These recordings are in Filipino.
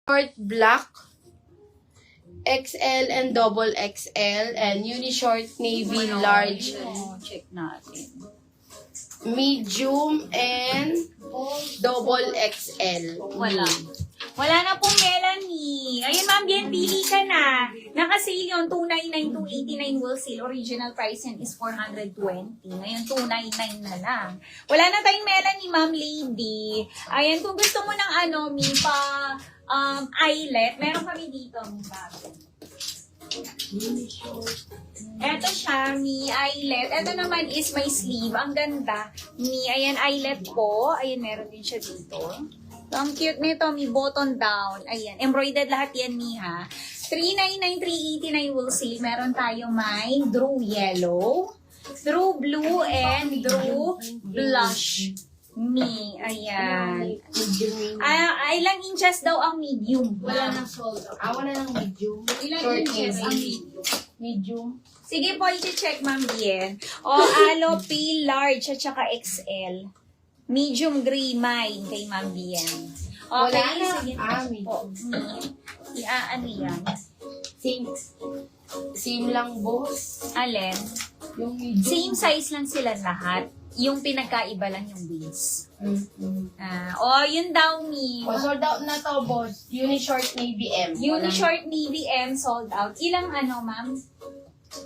short black, XL and double XL, and uni short navy large, Check natin. medium, and double XL. Wala. Wala na pong Melanie. Ayun, Ma'am Bien, pili ka na. Naka-sale yun, 299, 289 wholesale. Original price yan is 420. Ngayon, 299 na lang. Wala na tayong Melanie, Ma'am Lady. Ayan, kung gusto mo ng Mi pa eyelet, meron kami dito, Mi bago. Eto siya, Mi eyelet. Eto naman is may sleeve. Ang ganda. Mi, ayan, eyelet po. Ayan, meron din siya dito. So, ang cute nito, Mi button down. Ayan, embroidered lahat yan, Mi, ha. 399, 389 wholesale. Meron tayong may Drew Yellow, Drew Blue, and Drew Blush. Mi, ayan. Ilang inches daw ang medium? Wala nang sold. Wala nang medium. Ilang Short inches ang navy. medium? Medium. Sige po, i-check, Ma'am Bien. O, alo, P, large, at saka XL. Medium gray mine kay Ma'am Bien. Okay, Wala na. sige. Po. Ano yan? Same lang, boss. Alin? Yung medium. Same size lang sila lahat. Yung pinagkaiba lang yung widths. Yun daw, Mi. Sold out na to, boss. Uni short navy M. Uni short navy M sold out. Ilang Ma'am?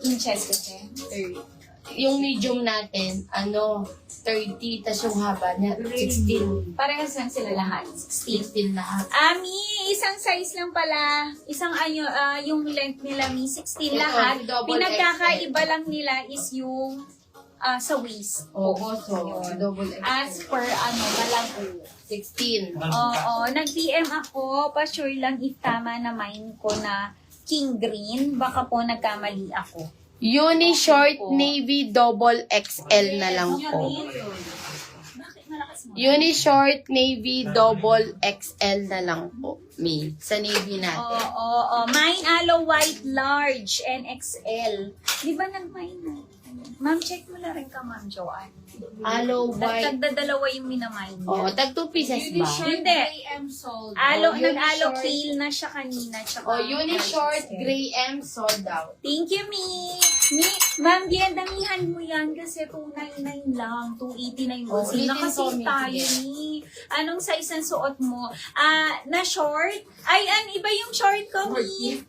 Inches kasi? 30. Yung medium natin, 30, tas yung haba niya, 16. Parehas lang sila lahat. 16. 16 lahat. Mi, isang size lang pala. Isang yung length nila, Mi, 16 Ito, lahat. double Pinagkakaiba lang nila is yung sa waist. Oo, so, Yun. double XL. As per, malago. 16. Oo, nag-PM ako. Pa-sure lang if tama na mind ko na king green. Baka po nagkamali ako. Uni short navy double XL na lang po. Bakit malakas mo? Uni short navy double XL na lang po. Sa navy natin. Mine alo white large and XL. Di ba nag-mine na? Ma'am, check mo na rin ka, Ma'am Joanne. Aloe white. Tagdadalawa yung minamine niya. Tag 2 pieces ba? Hindi. Uni Nag-alo short. kale na siya kanina. Tsaka Uni short gray M sold out. Thank you, Mi. Ma'am, Bien, damihan mo yan kasi 299 lang. 289 mo. ulitin ko, Nakasave Mi. tayo, Mi. Anong size ang suot mo? Na short? Iba yung short ko, Mi.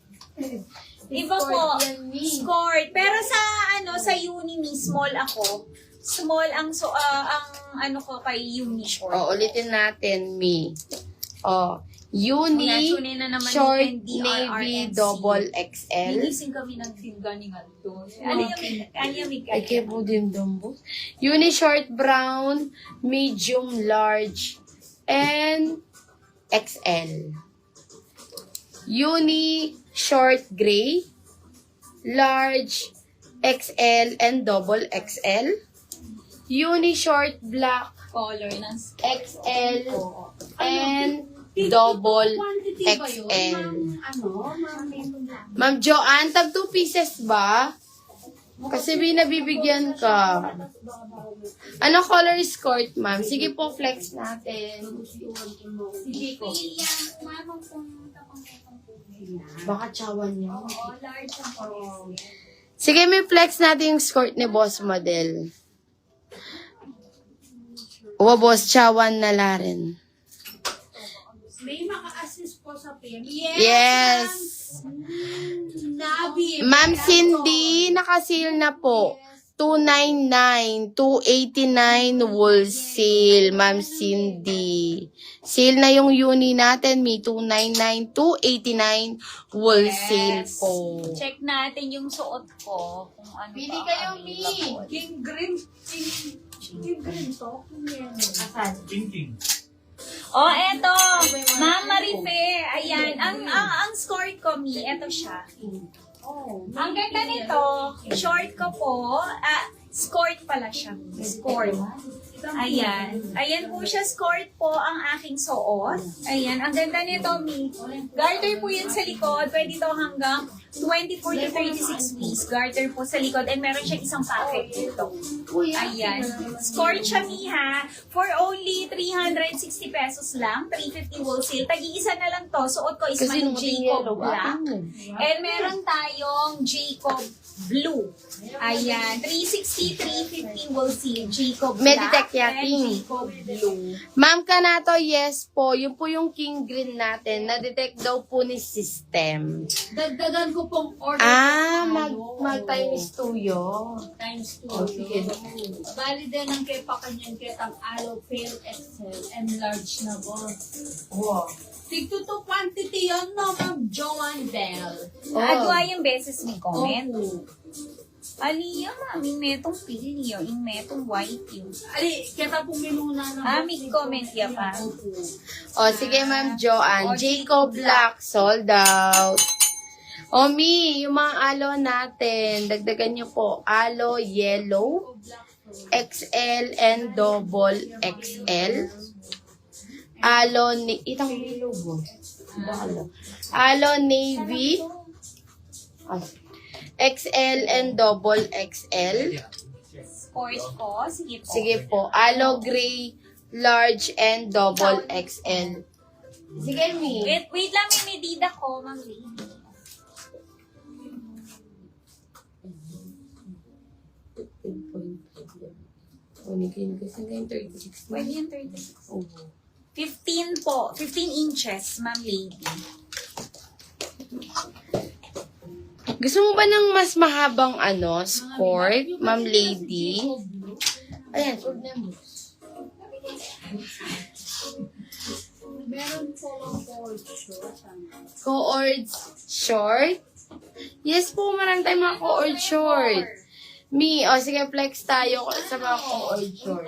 Iba po. Skort. Pero sa uni, Mi, small ako. Small ang ko kay uni short. Ulitin natin, Uni Tunay na naman short ni NDRRNC. navy double XL. Ginising kami ng ganingan doon. Ano yung Ay, kaya po din dumbo. Uni short brown, medium large, and XL. Uni short gray, large, XL, and double XL. Uni short black, color ng XL, and double XL. Ma'am Joanne, tag 2 pieces ba? Kasi binabibigyan ka. Ano color skirt, ma'am? Sige po, flex natin. Sige po. Baka chawan niya. large ang color. Sige, may flex natin yung skirt ni Boss Model. Boss, chawan na la rin. May maka-assist po sa PM. Yes! Nabi. Ma'am Cindy, nakasil na po. 299, 289 wholesale, Ma'am Cindy. Sale na yung uni natin, 299, 289 wholesale Yes. po. Check natin yung suot ko. Kung ano Pili pa kayo, ang Mi. available. King Green. King Green to. Asan? Eto. Ma'am Marife. Ayan. Ang score ko, Mi. Eto siya. Ang ganda nito. Short ko po. Skort pala siya. Skort. Ayan. Ayan po siya, skirt po ang aking suot. Ayan, ang ganda nito, Mi. Garter po yun sa likod. Pwede ito hanggang 24 to 36 piece. Garter po sa likod. And meron siyang isang packet dito. Ayan. Skirt siya, Mi, ha. For only 360 pesos lang. 350 wholesale. Tag-iisa na lang to. Suot ko is Kasi my nung Jacob yellow, Black. ano? And meron tayong Jacob Blue. Ayan. 360, 350 wholesale. Jacob Black Meditech and yating. Jacob Blue. Ma'am Kanato, yes po. Yun po yung king green natin. Na-detect daw po ni system. Dagdagan ko pong order. Mag times 2 yun. Times 2. Oh, sige. Bali din ang kay Pakanyan Ketang Aloe Pale XL and large na boss. Wow. Tigto to quantity yun, no, Ma'am Joanne Bell. Adwa yung beses ni comment. Oh. Ali yung aming metong pili yun. Yung metong white yun. Ali, kita po minuna ng Aming comment ya pa. O, sige Ma'am Joanne. Jacob Black, sold out. O, Mi, yung mga alo natin, dagdagan nyo po. Alo yellow, XL and double XL. Alo, itang yellow po. Alo navy. Ay. XL and double XL. Sport po. Sige po. Sige po. Alo gray, large and double XL. Sige, Mi. Wait lang, may medida ko, Ma'am Lee. Pwede yung 36. 15 po. 15 inches, Ma'am Lady. Gusto mo ba ng mas mahabang skirt, Ma'am Lady? Ayan, huwag na mo. Meron po lang po short. Co-ord short? Yes po, marami tayong mga co-ord short. Mi, sige, flex tayo sa mga co-ord short.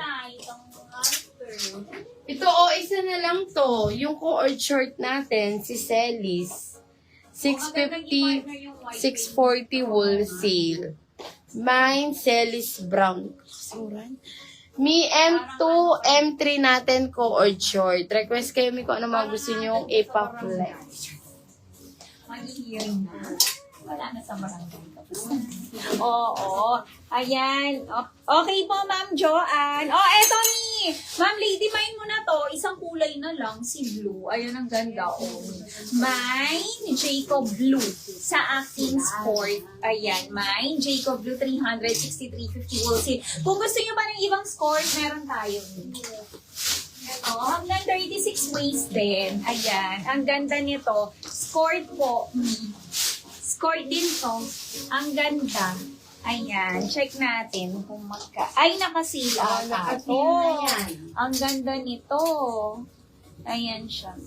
Ito, isa na lang to. Yung co-ord short natin, si Celis. 650, 640 wholesale. Mine, Celis Brown. Suran. Mi, M2, M3 natin, co-ord short. Request kayo, Mi, kung ano mga gusto nyo ipa-flex. Mag-hearing na. Wala na sa barangay. Oo. Ayan. Okay po, Ma'am Joanne. Eto ni. Ma'am Lady, mine mo na to. Isang kulay na lang, si blue. Ayun, ang ganda. Mine, Jacob Blue. Sa aking sport. Ayan, mine, Jacob Blue, 363.50 wholesale. Kung gusto nyo ba ng ibang sport, meron tayo. Ito, hanggang 36 waist din. Ayan, ang ganda nito. Sport po. Score din to. Ang ganda. Ayan. Check natin kung Ay, nakasila. Nakasila na yan. Ang ganda nito. Ayan siya.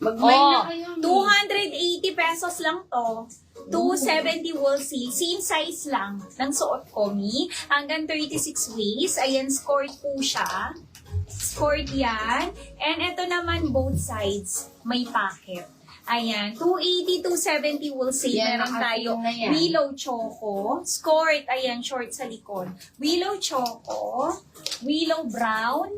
Mag-mine na kayo, Mi. 280 pesos lang to. 270 wholesale. Same size lang ng suot ko, Mi. Hanggang 36 waist. Ayan, scored po siya. Scored yan. And ito naman, both sides. May packet. Ayan, 280, 270 wholesale. Yan, Meron tayo nakating na yan. Willow Choco. Skirt, ayan, short sa likod. Willow Choco. Willow Brown.